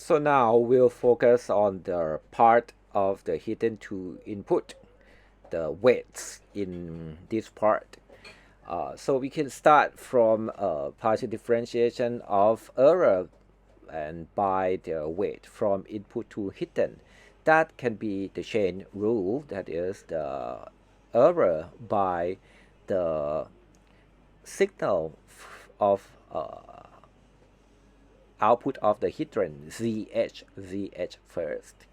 So now we'll focus on the part of the hidden to input, the weights in this part. So we can start from partial differentiation of error and by the weight from input to hidden. That can be the chain rule, that is the error by the signal of output of the hidden ZH first,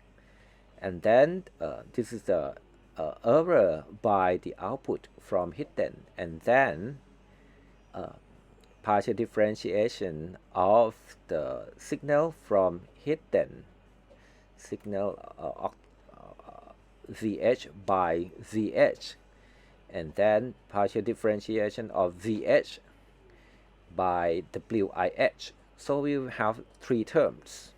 and then this is the error by the output from hidden, and then partial differentiation of the signal from hidden, signal ZH by ZH, and then partial differentiation of ZH by WIH. So we will have three terms.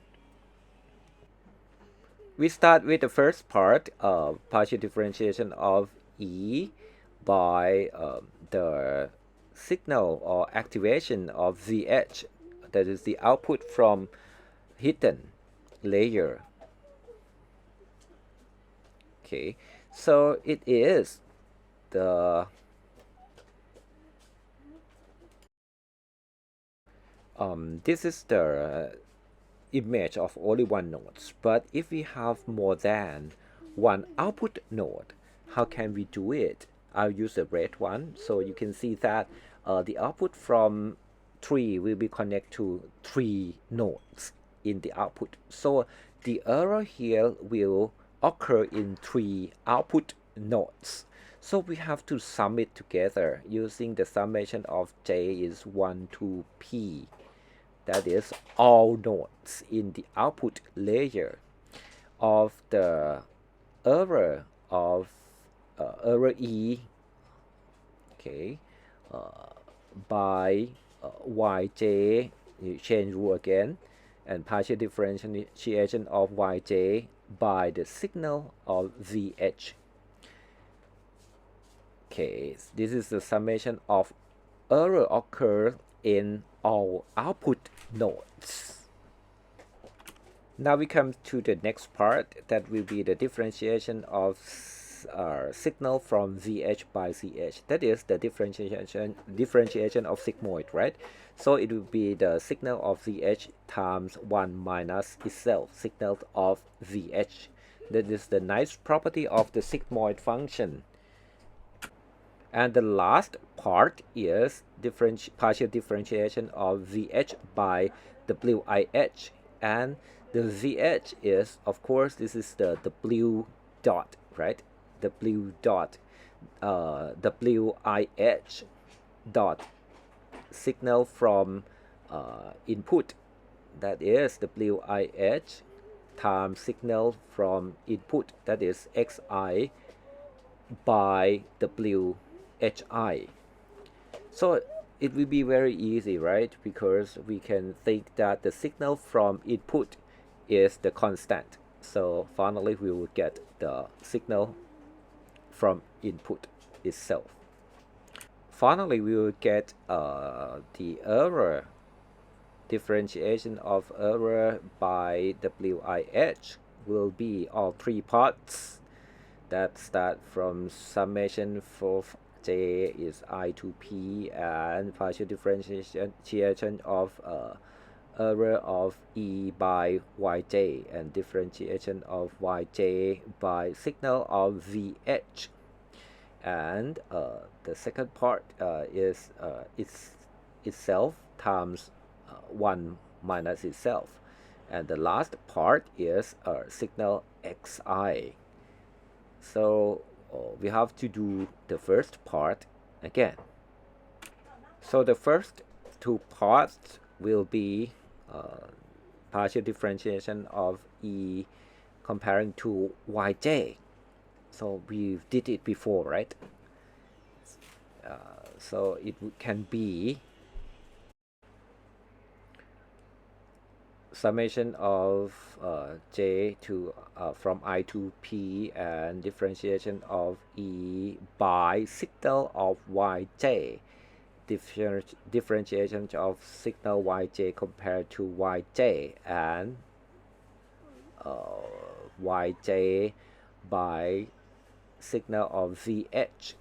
We start with the first part, partial differentiation of E by the signal or activation of ZH, that is the output from hidden layer. Okay, so it is the this is the image of only one node. But if we have more than one output node, how can we do it? I'll use the red one. So you can see that the output from 3 will be connected to 3 nodes in the output. So the error here will occur in 3 output nodes. So we have to sum it together using the summation of j is 1 to p. That is all nodes in the output layer of the error of error E, okay, by yj, you change rule again, and partial differentiation of yj by the signal of zh. Okay, this is the summation of error occur in all output nodes. Now we come to the next part, that will be the differentiation of signal from ZH by ZH. That is the differentiation of sigmoid, right? So it will be the signal of ZH times 1 minus itself, signal of ZH. That is the nice property of the sigmoid function. And the last part is partial differentiation of ZH by WIH. And the ZH is, of course, this is the W dot, right? W dot WIH dot signal from input, that is WIH times signal from input, that is XI by WHI. So it will be very easy, right? Because we can think that the signal from input is the constant. So finally we will get the signal from input itself. Finally we will get the error, differentiation of error by WIH will be all three parts that start from summation for j is I to p, and partial differentiation of error of E by yj, and differentiation of yj by signal of zh. And the second part is itself times 1 minus itself. And the last part is signal xi. So we have to do the first part again. So the first two parts will be partial differentiation of E comparing to yj. So we did it before, right? So it can be summation of j to from I to p, and differentiation of E by signal of yj, differentiation of signal yj compared to yj, and yj by signal of vh,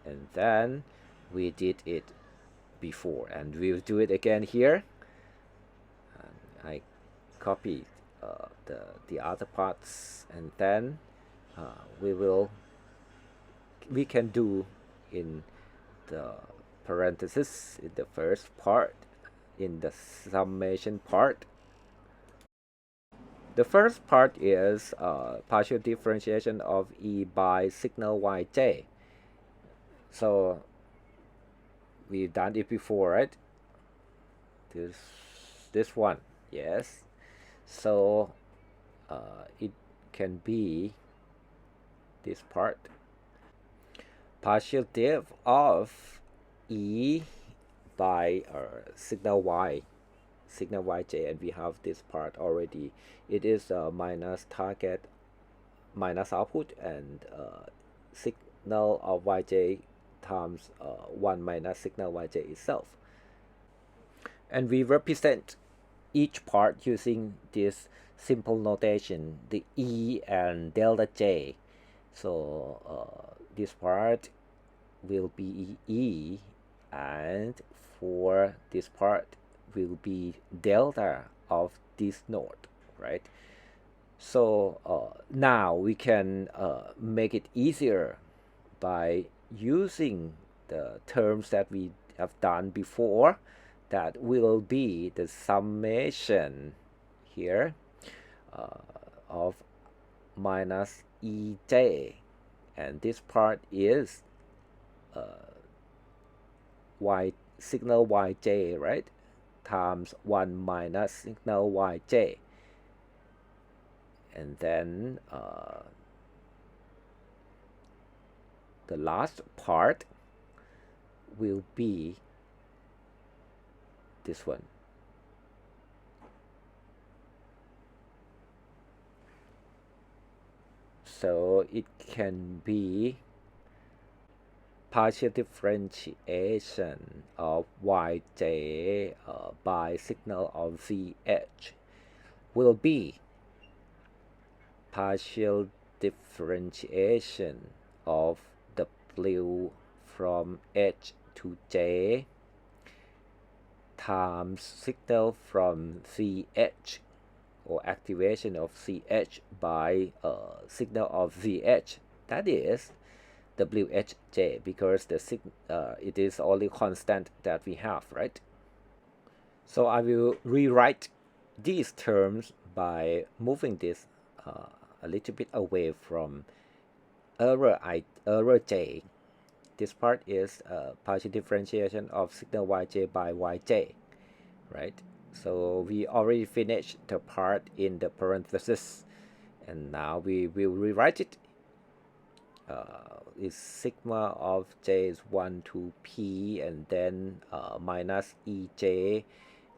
and then we did it before, and we'll do it again here. And I copy the other parts, and then we can do in the parenthesis in the first part, in the summation part. The first part is partial differentiation of E by signal yj. So we've done it before, right? This one, yes. So it can be this part, partial diff of E by signal yj, and we have this part already. It is minus target minus output, and signal of yj times 1 minus signal yj itself. And we represent each part using this simple notation, the E and delta J. So this part will be E, and for this part will be delta of this node, right? So now we can make it easier by using the terms that we have done before. That will be the summation here of minus ej, and this part is signal yj, right, times 1 minus signal yj, and then the last part will be this one. So it can be partial differentiation of yj by signal of vh will be partial differentiation of w from h to j times signal from Vh, or activation of Ch by signal of Vh, that is Whj, because it is only constant that we have, right? So I will rewrite these terms by moving this a little bit away from error j. This part is partial differentiation of signal yj by yj, right? So we already finished the part in the parenthesis, and now we will rewrite it. Is sigma of j is 1 to p, and then minus ej,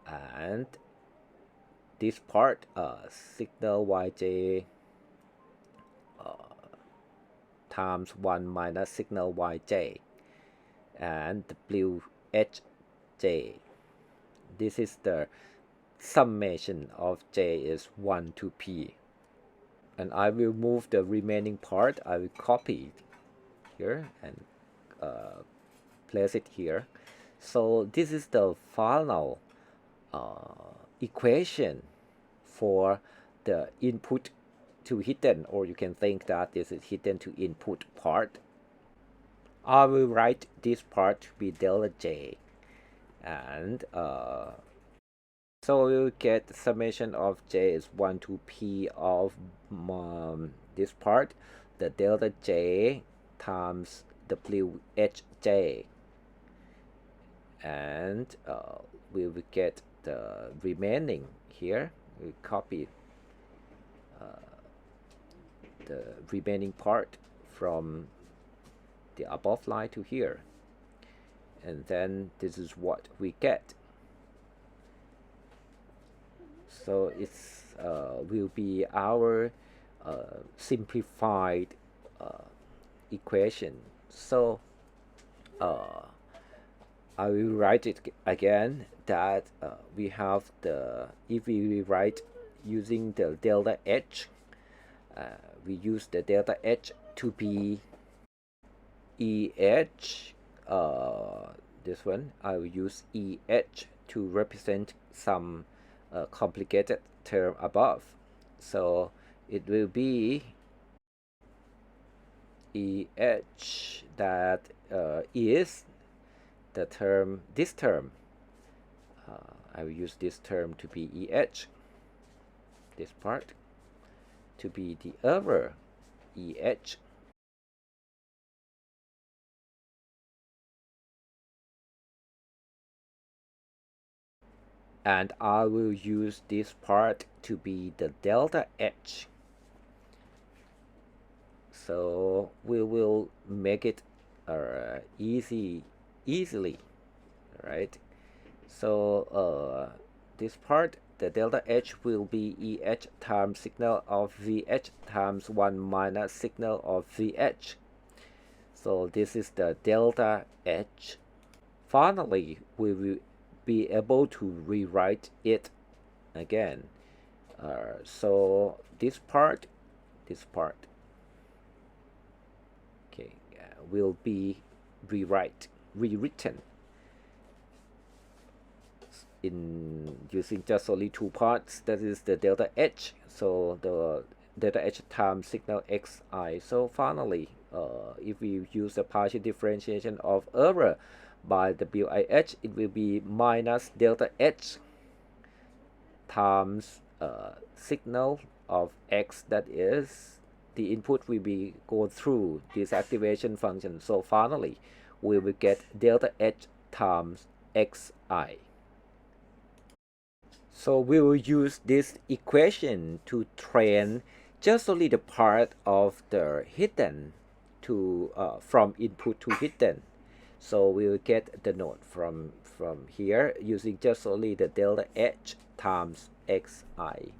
and this part signal yj times 1 minus signal yj, and whj. This is the summation of j is 1 to p. And I will move the remaining part. I will copy it here and place it here. So this is the final equation for the input to hidden, or you can think that this is hidden to input part. I will write this part to be delta j, and so we'll get the summation of j is 1 to p of this part, the delta j times whj, and we will get the remaining here. We copy the remaining part from the above line to here, and then this is what we get. So it's will be our simplified I will write it again that we have the, if we write using the delta H, we use the delta H to be EH, this one, I will use EH to represent some complicated term above. So it will be EH that is the term, this term. I will use this term to be EH, this part to be the other EH. And I will use this part to be the delta H. So we will make it easily, right? So this part, the delta H will be EH times signal of VH times 1 minus signal of VH. So this is the delta H. Finally, we will be able to rewrite it again. So this part, okay, will be rewritten in using just only two parts. That is the delta H. So the delta H times signal xi. So finally, if we use the partial differentiation of error by WIH, it will be minus delta H times signal of x, that is the input will be go through this activation function. So finally we will get delta H times xi. So we will use this equation to train just only the part of the hidden to from input to hidden. So we will get the node from here using just only the delta H times xi.